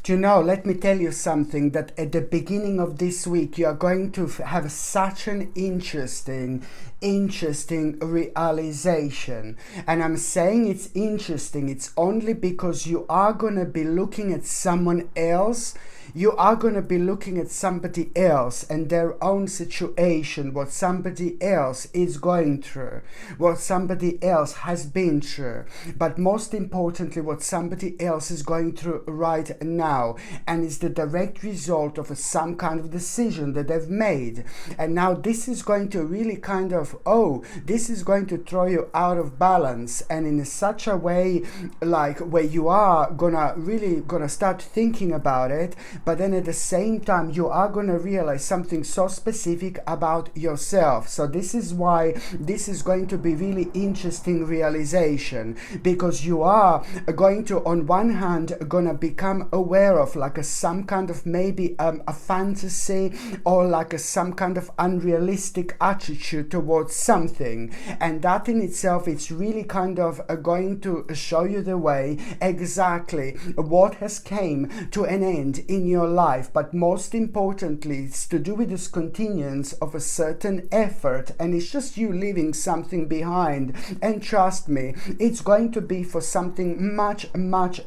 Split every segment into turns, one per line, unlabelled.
Do you know, let me tell you something, that at the beginning of this week, you are going to have such an interesting realization. And I'm saying it's interesting, it's only because you are going to be looking at someone else. You are going to be looking at somebody else and their own situation, what somebody else is going through, what somebody else has been through, but most importantly, what somebody else is going through right now, and it's the direct result of some kind of decision that they've made. And now this is going to really kind of, this is going to throw you out of balance, and in such a way, like where you are gonna start thinking about it, but then at the same time you are going to realize something so specific about yourself. So this is why this is going to be really interesting realization, because you are going to, on one hand, gonna become aware of like some kind of maybe a fantasy, or like some kind of unrealistic attitude towards something, and that in itself, it's really kind of going to show you the way exactly what has came to an end in your life. But most importantly, it's to do with this continuance of a certain effort, and it's just you leaving something behind. And trust me, it's going to be for something much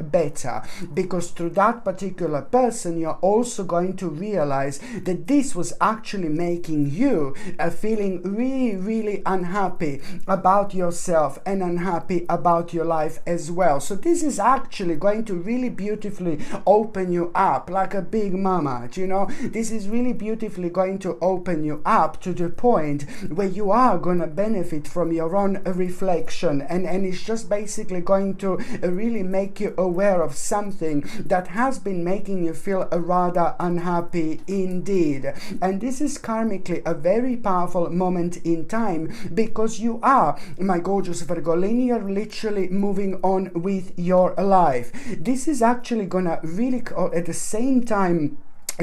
better, because through that particular person, you're also going to realize that this was actually making you feeling really unhappy about yourself and unhappy about your life as well. So this is actually going to really beautifully open you up like a big mama. You know, this is really beautifully going to open you up to the point where you are going to benefit from your own reflection, and it's just basically going to really make you aware of something that has been making you feel rather unhappy indeed. And this is karmically a very powerful moment in time, because you are, my gorgeous Virgolini, you're literally moving on with your life. This is actually gonna really at the same time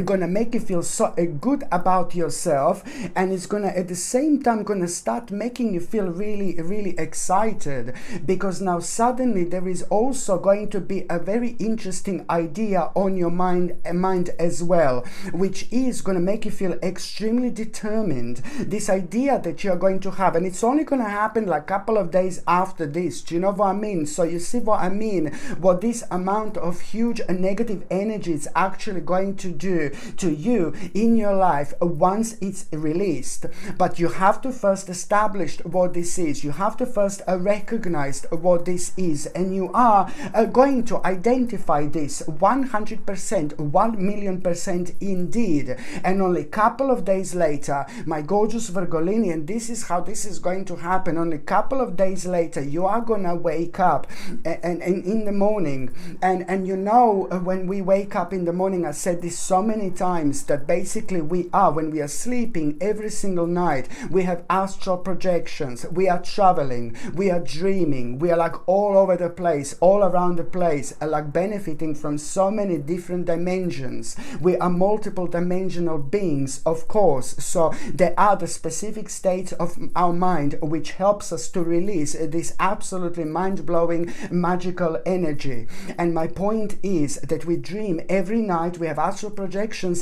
gonna make you feel so good about yourself, and it's gonna at the same time gonna start making you feel really excited, because now suddenly there is also going to be a very interesting idea on your mind as well, which is gonna make you feel extremely determined. This idea that you're going to have, and it's only gonna happen like a couple of days after this. Do you know what I mean? So you see what I mean, what this amount of huge negative energy is actually going to do to you in your life once it's released. But you have to first establish what this is. You have to first recognize what this is, and you are going to identify this 100%, 1,000,000% indeed. And only a couple of days later, my gorgeous Virgolini, and this is how this is going to happen, only a couple of days later, you are gonna wake up and in the morning, and you know, when we wake up in the morning, I said this so many times, that basically when we are sleeping every single night, we have astral projections, we are traveling, we are dreaming, we are like all over the place, all around the place, like benefiting from so many different dimensions. We are multiple dimensional beings, of course, so there are the specific states of our mind which helps us to release this absolutely mind-blowing magical energy. And my point is that we dream every night, we have astral projections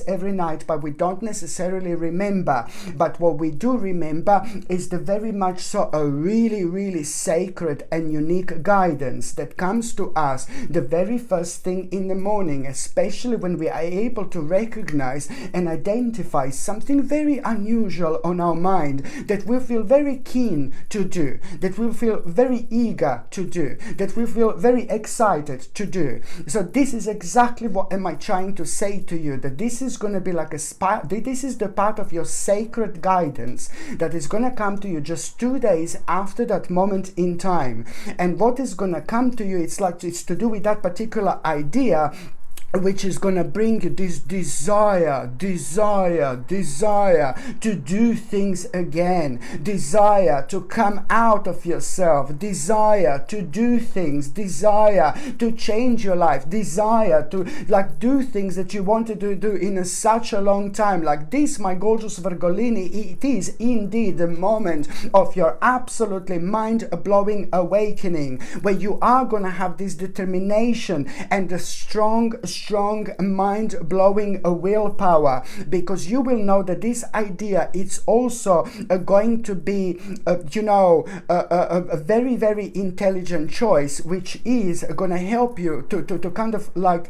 every night, but we don't necessarily remember. But what we do remember is the very much so a really sacred and unique guidance that comes to us the very first thing in the morning, especially when we are able to recognize and identify something very unusual on our mind that we feel very keen to do, that we feel very eager to do, that we feel very excited to do. So this is exactly what am I trying to say to you, that this is going to be like this is the part of your sacred guidance that is going to come to you just 2 days after that moment in time. And what is going to come to you, it's to do with that particular idea, which is going to bring you this desire to do things again, desire to come out of yourself, desire to do things, desire to change your life, desire to like do things that you wanted to do in such a long time. Like this, my gorgeous Virgolini, it is indeed the moment of your absolutely mind-blowing awakening, where you are going to have this determination and a strong strong, mind-blowing willpower, because you will know that this idea, it's also going to be, a very, very intelligent choice, which is going to help you to kind of like,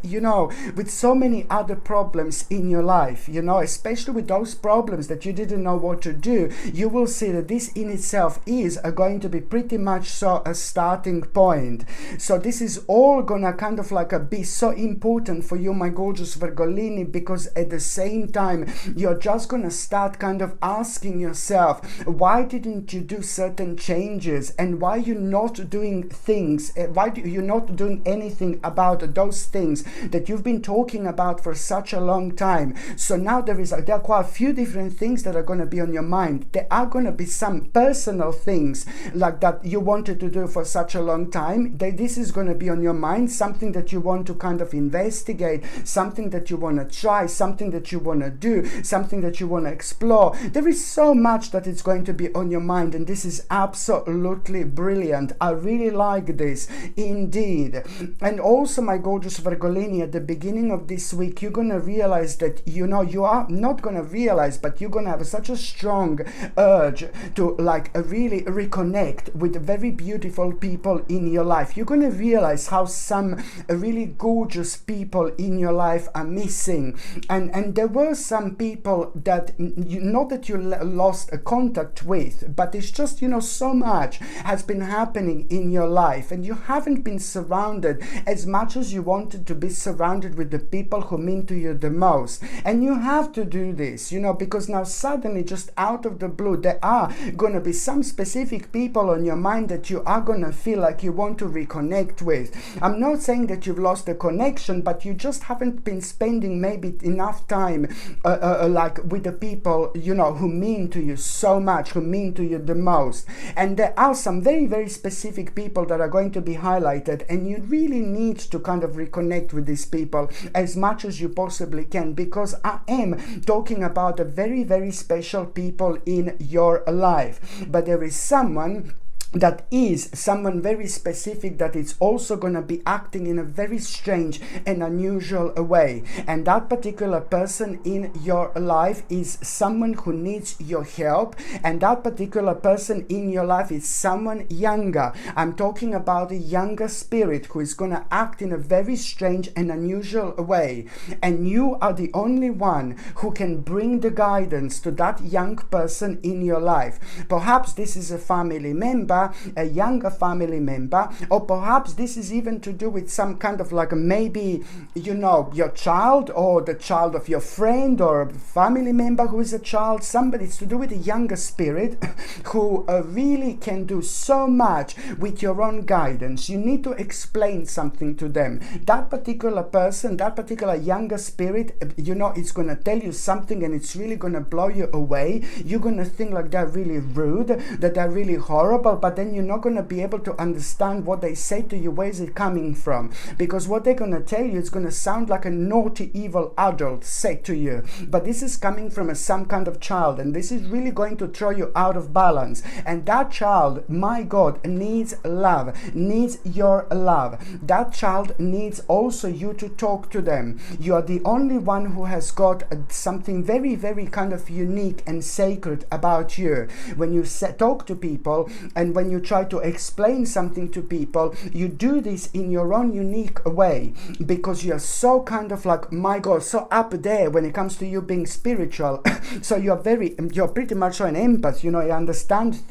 with so many other problems in your life, especially with those problems that you didn't know what to do. You will see that this in itself is going to be pretty much so a starting point. So this is all gonna kind of like be so important for you, my gorgeous Virgolini, because at the same time you're just gonna start kind of asking yourself, why didn't you do certain changes, and why you're not doing things, why you're not doing anything about those things that you've been talking about for such a long time. So now there are quite a few different things that are going to be on your mind. There are going to be some personal things like that you wanted to do for such a long time. This is going to be on your mind, something that you want to kind of investigate, something that you want to try, something that you want to do, something that you want to explore. There is so much that it's going to be on your mind, and this is absolutely brilliant. I really like this indeed. And also, my gorgeous Virgolini, at the beginning of this week, you're going to realize that, you are not going to realize, but you're going to have such a strong urge to like really reconnect with very beautiful people in your life. You're going to realize how some really gorgeous people in your life are missing, and there were some people that not that you lost a contact with, but it's just, so much has been happening in your life, and you haven't been surrounded as much as you wanted to be surrounded with the people who mean to you the most. And you have to do this, because now suddenly, just out of the blue, there are going to be some specific people on your mind that you are going to feel like you want to reconnect with. I'm not saying that you've lost a connection, but you just haven't been spending maybe enough time like with the people, who mean to you so much, who mean to you the most. And there are some very, very specific people that are going to be highlighted, and you really need to kind of reconnect with these people as much as you possibly can, because I am talking about a very, very special people in your life. But there is someone that is someone very specific that is also going to be acting in a very strange and unusual way, and that particular person in your life is someone who needs your help, and that particular person in your life is someone younger. I'm talking about a younger spirit who is going to act in a very strange and unusual way, and you are the only one who can bring the guidance to that young person in your life. Perhaps this is a family member, a younger family member, or perhaps this is even to do with some kind of like maybe, your child, or the child of your friend, or a family member who is a child. Somebody, it's to do with a younger spirit who really can do so much with your own guidance. You need to explain something to them. That particular person, that particular younger spirit, it's going to tell you something, and it's really going to blow you away. You're going to think like they're really rude, that they're really horrible, but then you're not going to be able to understand what they say to you. Where is it coming from? Because what they're going to tell you is going to sound like a naughty, evil adult said to you, but this is coming from some kind of child, and this is really going to throw you out of balance. And that child, my God, needs love, needs your love. That child needs also you to talk to them. You are the only one who has got something very, very kind of unique and sacred about you. When you talk to people, and when you try to explain something to people, you do this in your own unique way, because you're so kind of like, my God, so up there when it comes to you being spiritual. So you're pretty much an empath, you understand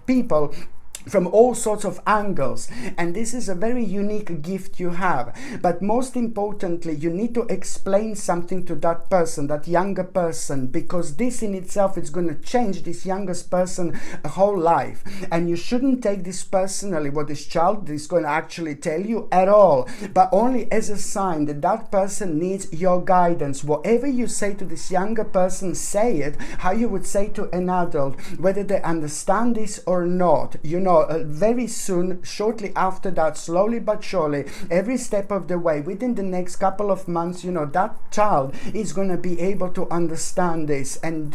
people from all sorts of angles, and this is a very unique gift you have. But most importantly, you need to explain something to that person, that younger person, because this in itself is going to change this youngest person whole life. And you shouldn't take this personally, what this child is going to actually tell you at all, but only as a sign that that person needs your guidance. Whatever you say to this younger person, say it how you would say to an adult, whether they understand this or not. very soon, shortly after that, slowly but surely, every step of the way, within the next couple of months, that child is going to be able to understand this, and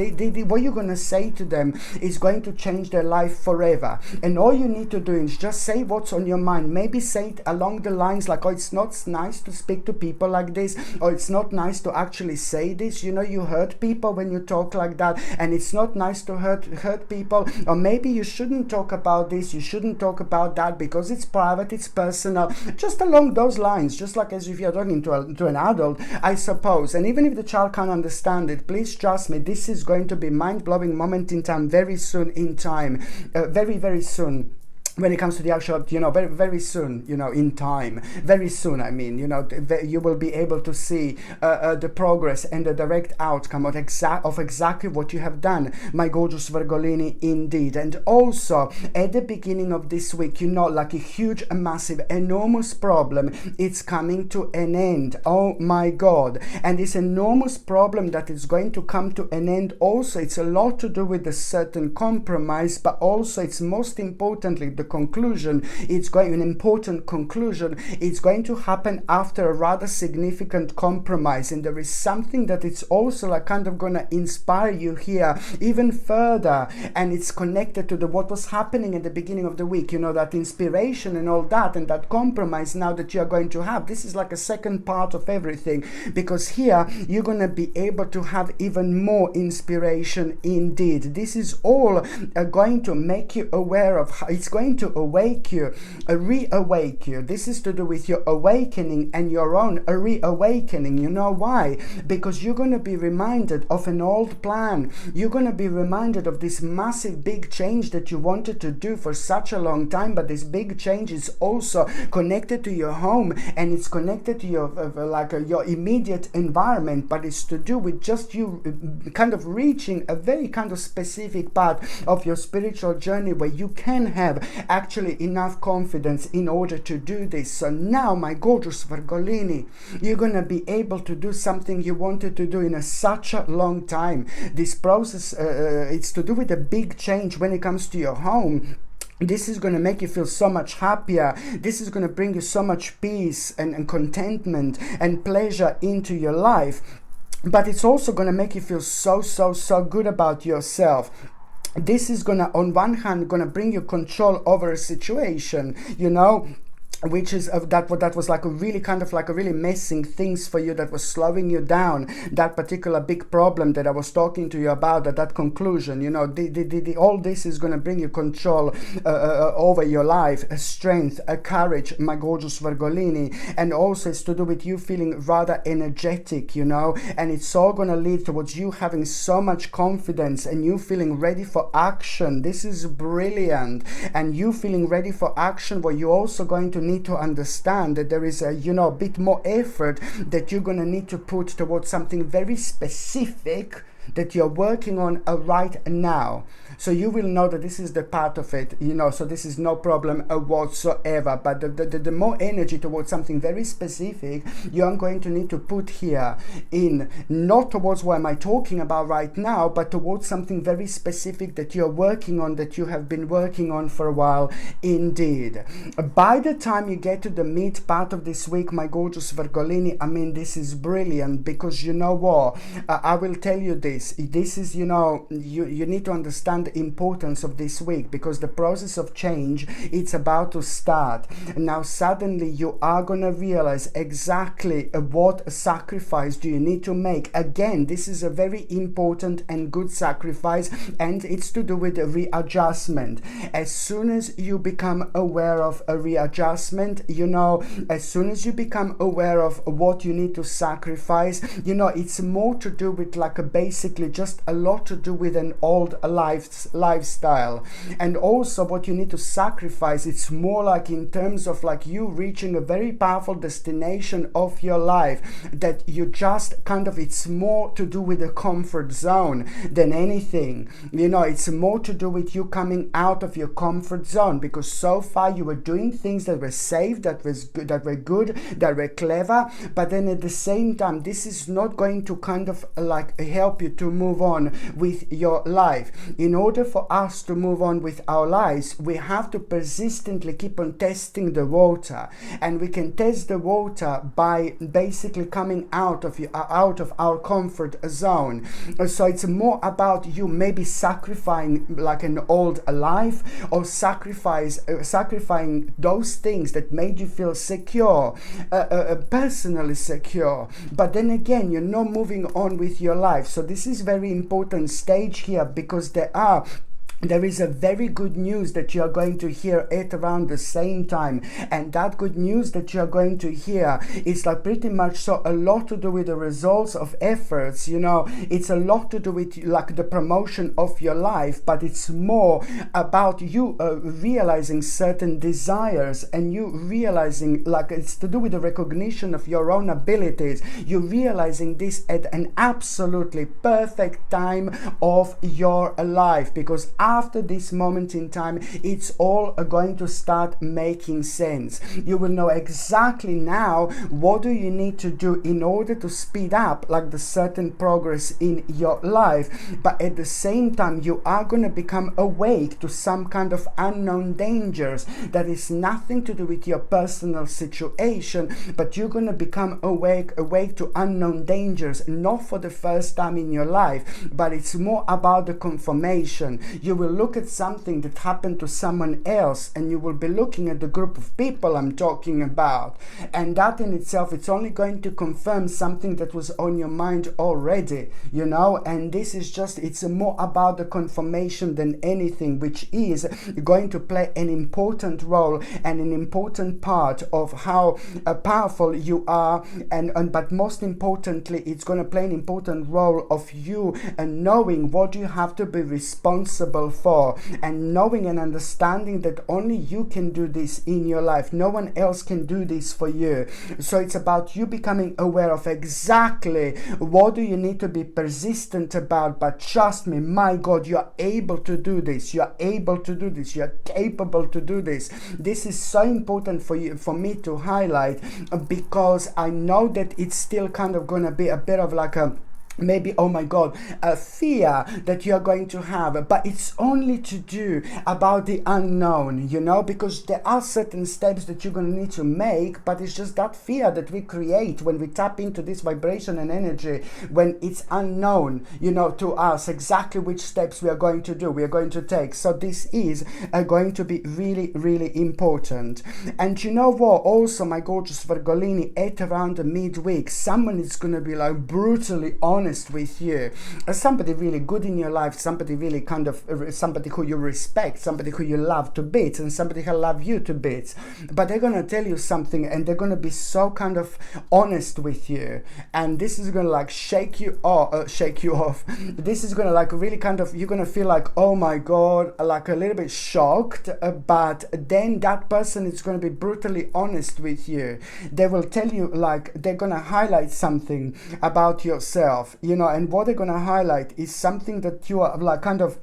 what you're going to say to them is going to change their life forever. And all you need to do is just say what's on your mind. Maybe say it along the lines like, oh, it's not nice to speak to people like this, or it's not nice to actually say this, you hurt people when you talk like that, and it's not nice to hurt people, or maybe you shouldn't talk about this, you shouldn't talk about that because it's private, it's personal, just along those lines, just like as if you're talking to an adult, I suppose. And even if the child can't understand it, please trust me, this is going to be mind-blowing moment in time, very soon in time, very, very soon. When it comes to the actual, very, very soon, in time, very soon, I mean, you will be able to see the progress and the direct outcome of exactly what you have done, my gorgeous Virgolini, indeed. And also, at the beginning of this week, like a huge, massive, enormous problem, it's coming to an end. Oh my God. And this enormous problem that is going to come to an end also, it's a lot to do with a certain compromise, but also it's most importantly, the conclusion, an important conclusion, it's going to happen after a rather significant compromise. And there is something that it's also like kind of going to inspire you here even further, and it's connected to what was happening at the beginning of the week, that inspiration and all that, and that compromise now that you're going to have. This is like a second part of everything, because here you're going to be able to have even more inspiration indeed. This is all going to make you aware of it's going to awake you, reawake you. This is to do with your awakening and your own reawakening. You know why? Because you're going to be reminded of an old plan. You're going to be reminded of this massive big change that you wanted to do for such a long time, but this big change is also connected to your home, and it's connected to your immediate environment, but it's to do with just you kind of reaching a very kind of specific part of your spiritual journey where you can have actually enough confidence in order to do this. So now, my gorgeous Virgolini, you're going to be able to do something you wanted to do in such a long time. This process, it's to do with a big change when it comes to your home. This is going to make you feel so much happier. This is going to bring you so much peace and contentment and pleasure into your life. But it's also going to make you feel so good about yourself. This is going to, on one hand, going to bring you control over a situation, which is that was like a really kind of like a really messing things for you, that was slowing you down, that particular big problem that I was talking to you about, that conclusion, all this is going to bring you control over your life, strength, courage, my gorgeous Virgolini. And also it's to do with you feeling rather energetic, and it's all going to lead towards you having so much confidence and you feeling ready for action. This is brilliant. And you feeling ready for action, where you're also going to need to understand that there is a bit more effort that you're going to need to put towards something very specific that you're working on right now. So you will know that this is the part of it, so this is no problem whatsoever. But the more energy towards something very specific you're going to need to put here in, not towards what am I talking about right now, but towards something very specific that you're working on, that you have been working on for a while indeed. By the time you get to the mid part of this week, my gorgeous Virgolini, I mean, this is brilliant, because you know what, I will tell you this is, you need to understand the importance of this week, because the process of change, it's about to start. Now suddenly you are going to realize exactly what sacrifice do you need to make. Again, this is a very important and good sacrifice, and it's to do with a readjustment. As soon as you become aware of a readjustment, as soon as you become aware of what you need to sacrifice, it's more to do with basically just a lot to do with an old lifestyle. And also what you need to sacrifice, it's more like in terms of you reaching a very powerful destination of your life, that you just kind of, it's more to do with a comfort zone than anything. It's more to do with you coming out of your comfort zone, because so far you were doing things that were safe, that were good, that were clever, but then at the same time, this is not going to kind of help you you to move on with your life. In order for us to move on with our lives, we have to persistently keep on testing the water, and we can test the water by basically coming out of our comfort zone. So it's more about you maybe sacrificing like an old life, or sacrificing those things that made you feel secure, personally secure, but then again you're not moving on with your life. So this is very important stage here, because there is a very good news that you are going to hear at around the same time, and that good news that you are going to hear is like pretty much so a lot to do with the results of efforts. It's a lot to do with like the promotion of your life, but it's more about you realizing certain desires, and you realizing like it's to do with the recognition of your own abilities. You're realizing this at an absolutely perfect time of your life, because after this moment in time, it's all going to start making sense. You will know exactly now what do you need to do in order to speed up like the certain progress in your life. But at the same time, you are going to become awake to some kind of unknown dangers that is nothing to do with your personal situation, but you're going to become awake to unknown dangers, not for the first time in your life, but it's more about the confirmation. You will look at something that happened to someone else, and you will be looking at the group of people I'm talking about, and that in itself, it's only going to confirm something that was on your mind already, and this is just, it's more about the confirmation than anything, which is going to play an important role and an important part of how powerful you are, but most importantly, it's going to play an important role of you and knowing what you have to be responsible for, and knowing and understanding that only you can do this in your life. No one else can do this for you. So it's about you becoming aware of exactly what do you need to be persistent about. But trust me, my God, you are able to do this. You are able to do this. You are capable to do this. This is so important for me to highlight, because I know that it's still kind of going to be a bit of like a maybe, oh my God, a fear that you are going to have, but it's only to do about the unknown, because there are certain steps that you're going to need to make, but it's just that fear that we create when we tap into this vibration and energy, when it's unknown, to us exactly which steps we are going to do, we are going to take. So this is going to be really, really important. And you know what, also my gorgeous Virgolini, at around the midweek, someone is going to be like brutally honest with you, somebody really good in your life, somebody really kind of somebody who you respect, somebody who you love to bits, and somebody who love you to bits, but they're going to tell you something, and they're going to be so kind of honest with you, and this is going to like shake you off. This is going to like really kind of, you're going to feel like, oh my God, like a little bit shocked, but then that person is going to be brutally honest with you. They will tell you, like, they're going to highlight something about yourself, and what they're going to highlight is something that you are like kind of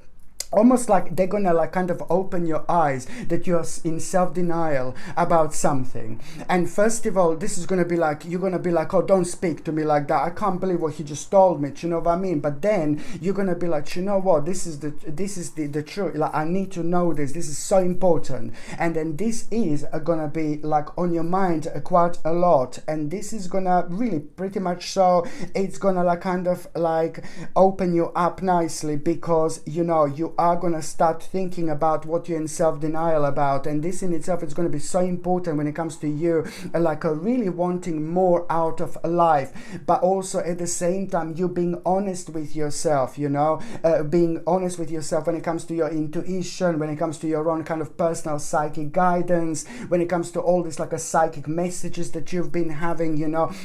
almost like they're gonna like kind of open your eyes that you're in self-denial about something. And first of all, this is gonna be like, you're gonna be like, oh, don't speak to me like that, I can't believe what he just told me, you know what I mean? But then you're gonna be like, you know what, this is the truth, like I need to know this is so important. And then this is gonna be like on your mind quite a lot, and this is gonna really pretty much, so it's gonna like kind of like open you up nicely, because you are going to start thinking about what you're in self-denial about, and this in itself is going to be so important when it comes to you like really wanting more out of life, but also at the same time you being honest with yourself, being honest with yourself when it comes to your intuition, when it comes to your own kind of personal psychic guidance, when it comes to all this like a psychic messages that you've been having,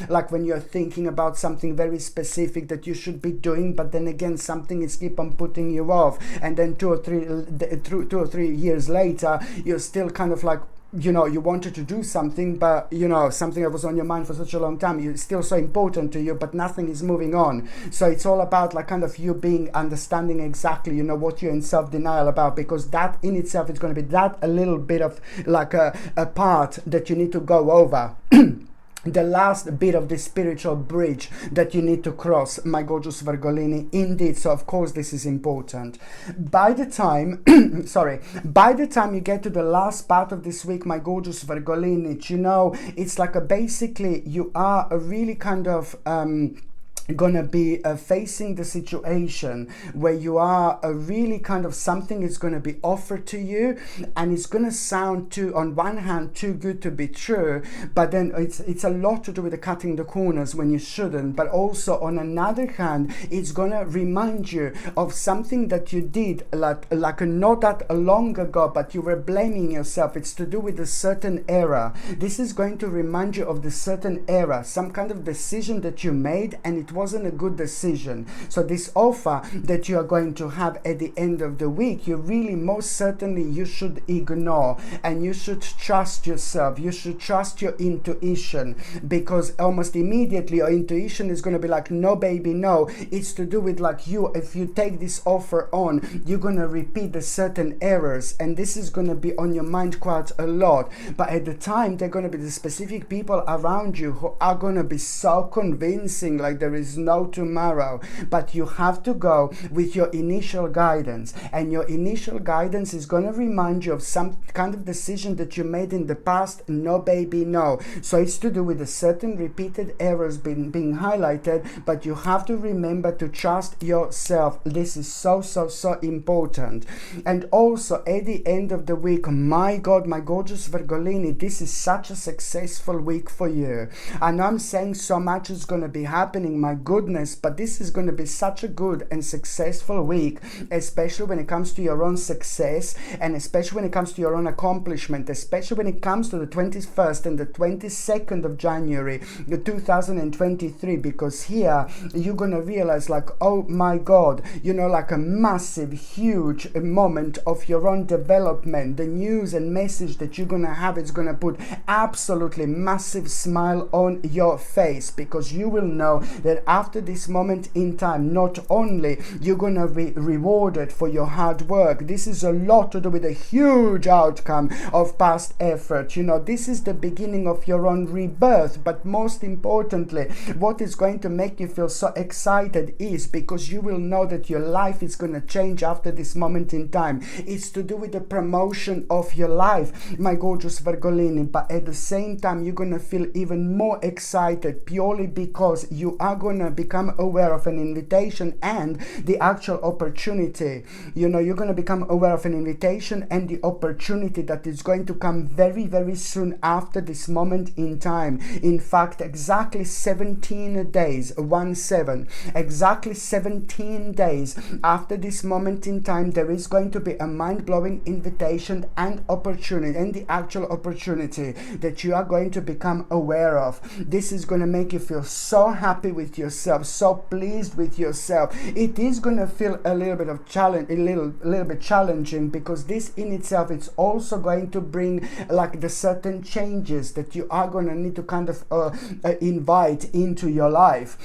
like when you're thinking about something very specific that you should be doing, but then again something is keep on putting you off, and then 2 or 3 years later you're still kind of like, you wanted to do something, but something that was on your mind for such a long time, it's still so important to you, but nothing is moving on. So it's all about like kind of you being understanding exactly what you're in self-denial about, because that in itself is going to be that a little bit of like a part that you need to go over. the last bit of the spiritual bridge that you need to cross, my gorgeous Virgolini, indeed. So of course this is important. By the time by the time you get to the last part of this week, my gorgeous Virgolini, you know, it's like basically you are a really kind of gonna be facing the situation where you are really kind of something is gonna be offered to you, and it's gonna sound too, on one hand, too good to be true, but then it's a lot to do with the cutting the corners when you shouldn't. But also on another hand, it's gonna remind you of something that you did like not that long ago, but you were blaming yourself. It's to do with a certain era. This is going to remind you of the certain era, some kind of decision that you made, and it wasn't a good decision. So this offer that you are going to have at the end of the week, you really most certainly you should ignore, and you should trust yourself. You should trust your intuition, because almost immediately your intuition is going to be like, no baby, no. It's to do with like you, if you take this offer on, you're going to repeat the certain errors, and this is going to be on your mind quite a lot. But at the time, they're going to be the specific people around you who are going to be so convincing, like there is no tomorrow. But you have to go with your initial guidance, and your initial guidance is going to remind you of some kind of decision that you made in the past. No baby, no. So it's to do with a certain repeated errors being highlighted, but you have to remember to trust yourself. This is so important. And also at the end of the week, my God, my gorgeous Virgolini, this is such a successful week for you. I know I'm saying so much is going to be happening, my goodness, but this is going to be such a good and successful week, especially when it comes to your own success, and especially when it comes to your own accomplishment, especially when it comes to the 21st and the 22nd of January 2023, because here you're going to realize like, oh my God, you know, like a massive, huge moment of your own development. The news and message that you're going to have, it's going to put absolutely massive smile on your face, because you will know that after this moment in time, not only you're going to be rewarded for your hard work, this is a lot to do with a huge outcome of past effort. You know, this is the beginning of your own rebirth. But most importantly, what is going to make you feel so excited is because you will know that your life is going to change after this moment in time. It's to do with the promotion of your life, my gorgeous Virgolini. But at the same time, you're going to feel even more excited purely because you are going to become aware of an invitation and the actual opportunity. You know, you're going to become aware of an invitation and the opportunity that is going to come very soon after this moment in time. In fact, exactly 17 days, 1-7, exactly 17 days after this moment in time, there is going to be a mind-blowing invitation and opportunity, and the actual opportunity that you are going to become aware of. This is going to make you feel so happy with yourself, so pleased with yourself. It is going to feel a little bit of challenge, a little bit challenging, because this in itself, it's also going to bring like the certain changes that you are going to need to kind of invite into your life.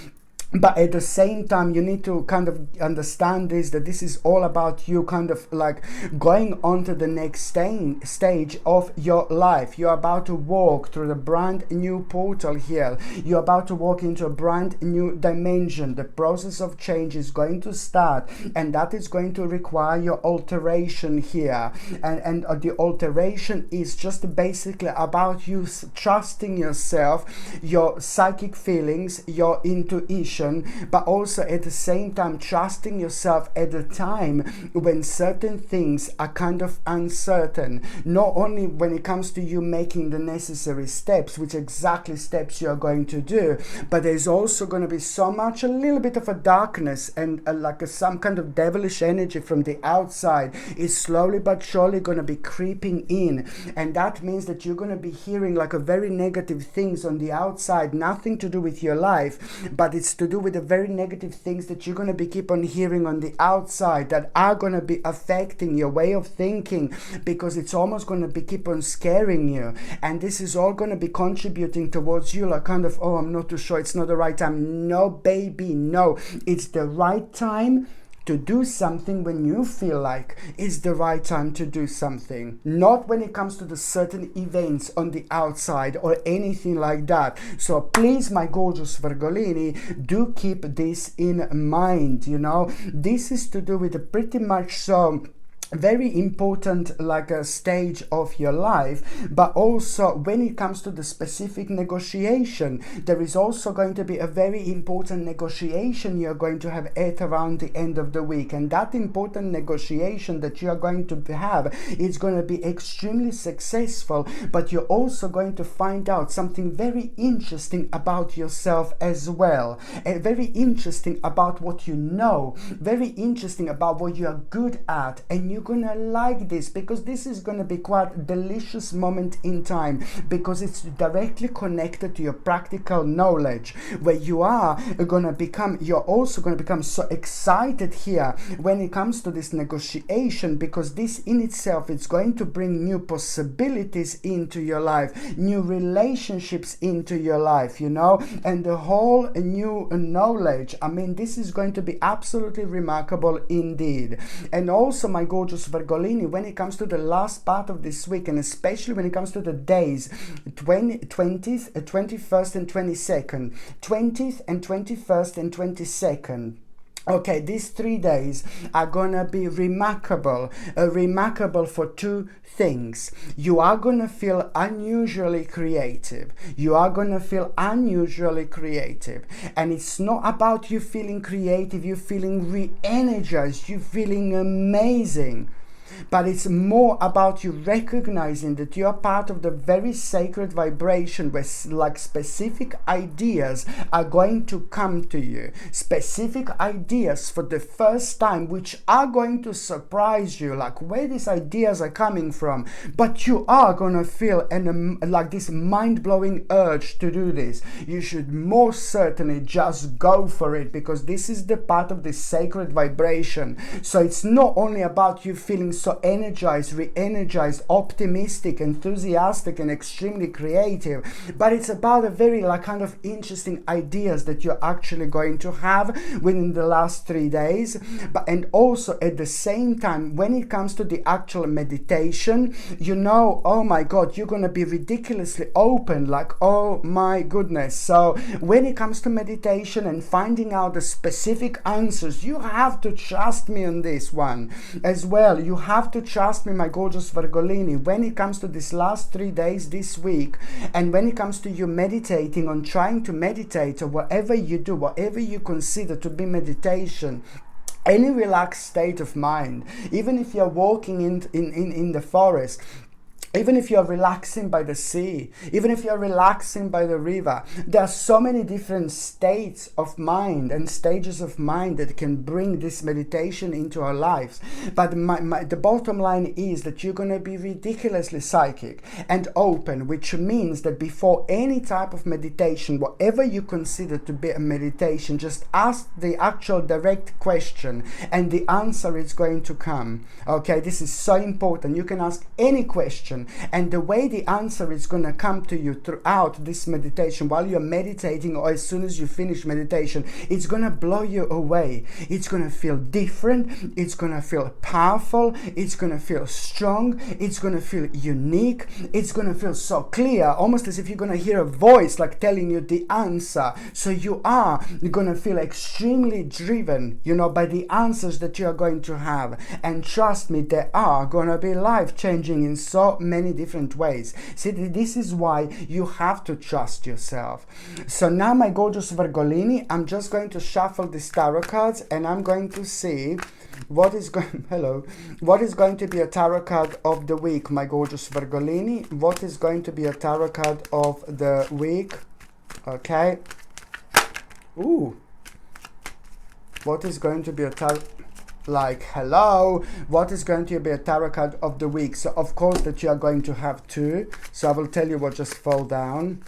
But at the same time, you need to kind of understand this, that this is all about you kind of like going on to the next stage of your life. You're about to walk through the brand new portal here. You're about to walk into a brand new dimension. The process of change is going to start, and that is going to require your alteration here. And the alteration is just basically about you trusting yourself, your psychic feelings, your intuition, but also at the same time trusting yourself at a time when certain things are kind of uncertain. Not only when it comes to you making the necessary steps, which exactly steps you are going to do, but there's also going to be so much, a little bit of a darkness and some kind of devilish energy from the outside is slowly but surely going to be creeping in. And that means that you're going to be hearing like a very negative things on the outside, nothing to do with your life, but it's to do with the very negative things that you're going to be keep on hearing on the outside that are going to be affecting your way of thinking, because it's almost going to be keep on scaring you. And this is all going to be contributing towards you like kind of, oh, I'm not too sure, it's not the right time. No baby, no, it's the right time to do something when you feel like it's the right time to do something, not when it comes to the certain events on the outside or anything like that. So please, my gorgeous Virgolini, do keep this in mind. You know, this is to do with a pretty much so very important like a stage of your life, but also when it comes to the specific negotiation, there is also going to be a very important negotiation you're going to have at around the end of the week, and that important negotiation that you are going to have is going to be extremely successful, but you're also going to find out something very interesting about yourself as well, and very interesting about what you know, very interesting about what you are good at, and you're gonna like this because this is gonna be quite a delicious moment in time, because it's directly connected to your practical knowledge, where you are gonna become, you're also gonna become so excited here when it comes to this negotiation, because this in itself is going to bring new possibilities into your life, new relationships into your life, you know, and the whole new knowledge. I mean, this is going to be absolutely remarkable indeed. And also, my gorgeous Virgolini, when it comes to the last part of this week, and especially when it comes to the days 20th, 21st and 22nd, 20th and 21st and 22nd. Okay, these 3 days are gonna be remarkable, remarkable for two things. You are gonna feel unusually creative. You are gonna feel unusually creative. And it's not about you feeling creative, you feeling re-energized, you feeling amazing. But it's more about you recognizing that you are part of the very sacred vibration where like specific ideas are going to come to you, specific ideas for the first time, which are going to surprise you, like where these ideas are coming from. But you are gonna feel like this mind-blowing urge to do this. You should most certainly just go for it, because this is the part of this sacred vibration. So it's not only about you feeling so energized, re-energized, optimistic, enthusiastic, and extremely creative, but it's about a very like kind of interesting ideas that you're actually going to have within the last 3 days. But and also at the same time, when it comes to the actual meditation, you know, oh my god, you're gonna be ridiculously open, like oh my goodness. So when it comes to meditation and finding out the specific answers, you have to trust me on this one as well. You have to trust me, my gorgeous Virgolini, when it comes to this last 3 days this week, and when it comes to you meditating, on trying to meditate, or whatever you do, whatever you consider to be meditation, any relaxed state of mind, even if you're walking in the forest, even if you're relaxing by the sea, even if you're relaxing by the river, there are so many different states of mind and stages of mind that can bring this meditation into our lives. But the bottom line is that you're going to be ridiculously psychic and open, which means that before any type of meditation, whatever you consider to be a meditation, just ask the actual direct question and the answer is going to come. Okay, this is so important. You can ask any question, and the way the answer is going to come to you throughout this meditation, while you're meditating or as soon as you finish meditation, it's going to blow you away. It's going to feel different, it's going to feel powerful, it's going to feel strong, it's going to feel unique, it's going to feel so clear, almost as if you're going to hear a voice like telling you the answer. So you are going to feel extremely driven, you know, by the answers that you are going to have. And trust me, they are going to be life-changing in so many different ways. See, this is why you have to trust yourself. So now, my gorgeous Virgolini, I'm just going to shuffle these tarot cards, and I'm going to see what is going what is going to be a tarot card of the week, my gorgeous Virgolini. What is going to be a tarot card of the week? Okay. Ooh. What is going to be a tarot? Like, hello, what is going to be a tarot card of the week? So of course that you are going to have two, so I will tell you what just fall down.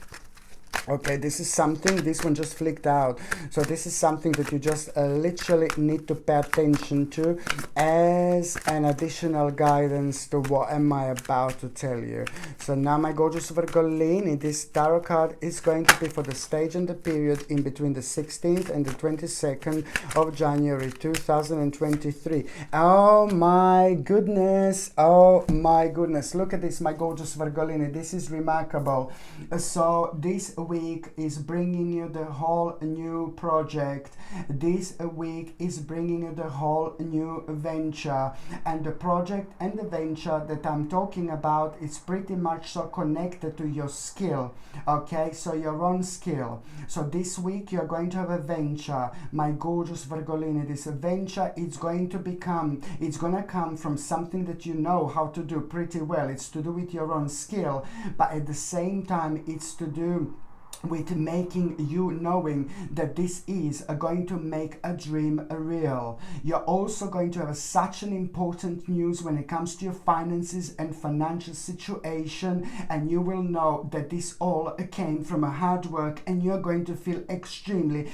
Okay, this is something, this one just flicked out. So this is something that you just literally need to pay attention to as an additional guidance to what am I about to tell you. So now, my gorgeous Virgolini, this tarot card is going to be for the stage and the period in between the 16th and the 22nd of January 2023. Oh my goodness, oh my goodness. Look at this, my gorgeous Virgolini. This is remarkable. So this week is bringing you the whole new project. This week is bringing you the whole new venture, and the project and the venture that I'm talking about is pretty much so connected to your skill. Okay, so your own skill. So this week you're going to have a venture, my gorgeous Virgolini. This venture is going to come from something that you know how to do pretty well. It's to do with your own skill, but at the same time it's to do with making you knowing that this is going to make a dream real. You're also going to have such an important news when it comes to your finances and financial situation, and you will know that this all came from a hard work, and you're going to feel extremely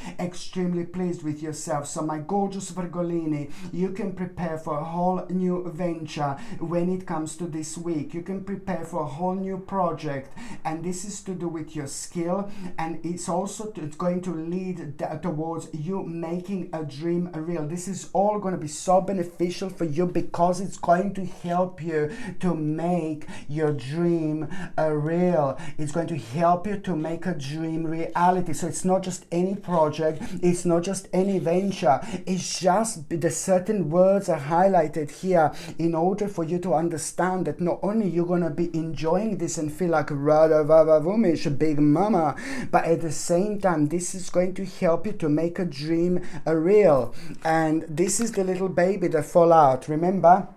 pleased with yourself. So my gorgeous Virgolini, you can prepare for a whole new venture when it comes to this week. You can prepare for a whole new project, and this is to do with your skill, and it's also it's going to lead towards you making a dream real. This is all going to be so beneficial for you because it's going to help you to make your dream real. It's going to help you to make a dream reality. So it's not just any project, it's not just any venture, it's just the certain words are highlighted here in order for you to understand that not only you're going to be enjoying this and feel like Radha big mama, but at the same time this is going to help you to make a dream real. And this is the little baby that fall out. Remember,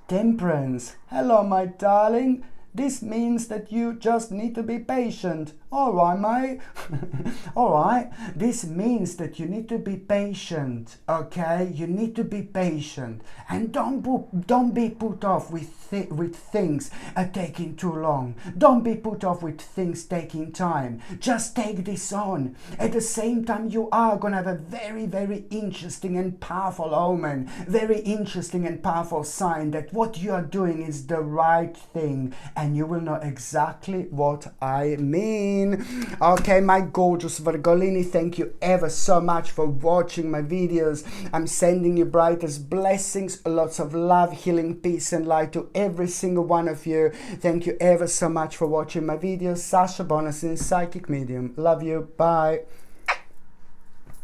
Temperance. Hello my darling. This means that you just need to be patient. All right, mate. All right. This means that you need to be patient, okay? You need to be patient. And don't be put off with things taking too long. Don't be put off with things taking time. Just take this on. At the same time, you are going to have a very interesting and powerful omen. Very interesting and powerful sign that what you are doing is the right thing. And you will know exactly what I mean. Okay, my gorgeous Virgolini, thank you ever so much for watching my videos. I'm sending you brightest blessings, lots of love, healing, peace and light to every single one of you. Thank you ever so much for watching my videos. Sasha Bonasin, Psychic Medium. Love you. Bye.